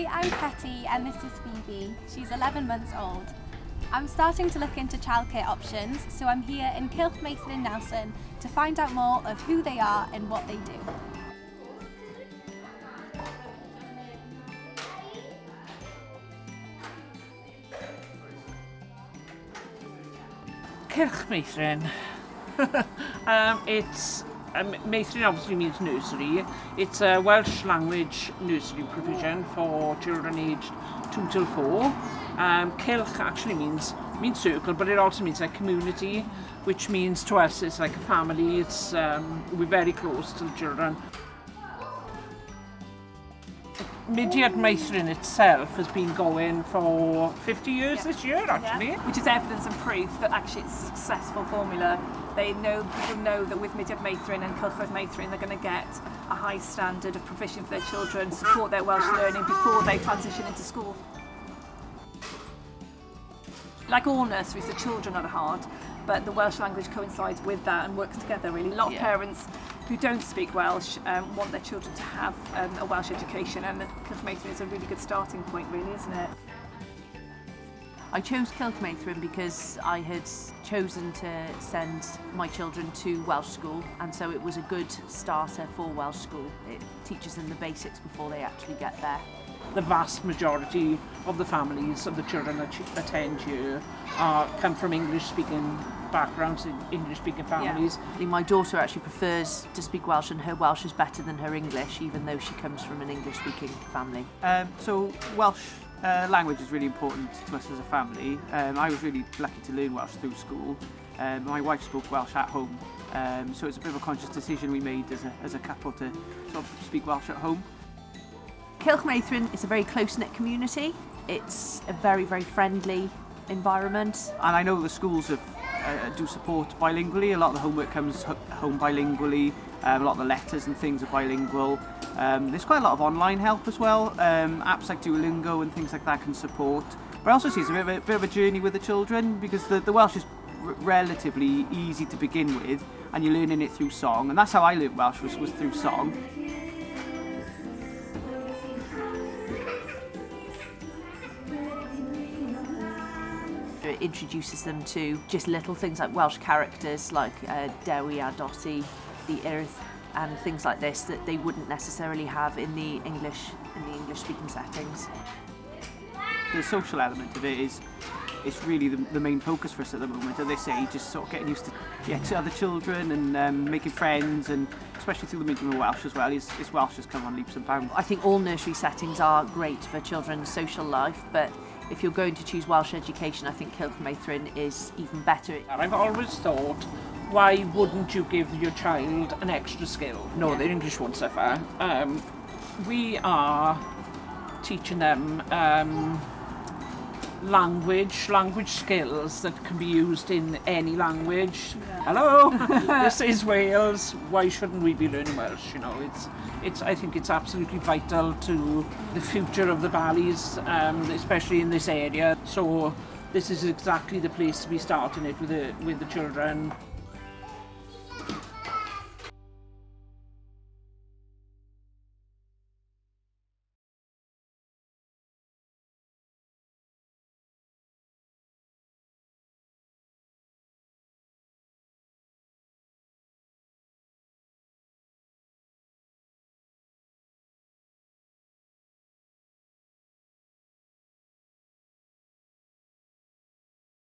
Hi, I'm Keti and this is Phoebe. She's 11 months old. I'm starting to look into childcare options, so I'm here in Cylch Meithrin Nelson to find out more of who they are and what they do. Cylch Meithrin. It's Meithrin obviously means nursery. It's a Welsh language nursery provision for children aged 2 till 4. Cylch actually means circle, but it also means like community, which means to us it's like a family. It's we're very close to the children. Mudiad Meithrin itself has been going for 50 years this year, actually. Yeah. Which is evidence and proof that actually it's a successful formula. People know that with Mudiad Meithrin and Cylch Meithrin they're going to get a high standard of provision for their children, support their Welsh learning before they transition into school. Like all nurseries, the children are the heart, but the Welsh language coincides with that and works together really. A lot of parents who don't speak Welsh want their children to have a Welsh education, and Cylch Meithrin is a really good starting point really, isn't it? I chose Cylch Meithrin because I had chosen to send my children to Welsh school, and so it was a good starter for Welsh school. It teaches them the basics before they actually get there. The vast majority of the families of the children that attend here come from English-speaking backgrounds, English-speaking families. Yeah. My daughter actually prefers to speak Welsh, and her Welsh is better than her English, even though she comes from an English-speaking family. So Welsh language is really important to us as a family. I was really lucky to learn Welsh through school. My wife spoke Welsh at home, so it's a bit of a conscious decision we made as a couple to sort of speak Welsh at home. Cylch Meithrin is a very close-knit community. It's a very, very friendly environment. And I know the schools do support bilingually. A lot of the homework comes home bilingually. A lot of the letters and things are bilingual. There's quite a lot of online help as well. Apps like Duolingo and things like that can support. But I also see it's a bit of a journey with the children, because the Welsh is relatively easy to begin with, and you're learning it through song. And that's how I learned Welsh, was through song. It introduces them to just little things like Welsh characters like dewi a doti, the earth, and things like this that they wouldn't necessarily have in the English-speaking settings. The social element of it is really the main focus for us at the moment. As they say, just sort of getting used to other children and making friends, and especially through the medium of Welsh as well. His Welsh has come on leaps and bounds. I think all nursery settings are great for children's social life, but if you're going to choose Welsh education, I think Cylch Meithrin is even better. I've always thought, why wouldn't you give your child an extra skill? No, their English won't suffer. We are teaching them language skills that can be used in any language. Yeah. Hello, this is Wales. Why shouldn't we be learning Welsh? You know, I think it's absolutely vital to the future of the valleys, especially in this area. So this is exactly the place to be starting it with the children.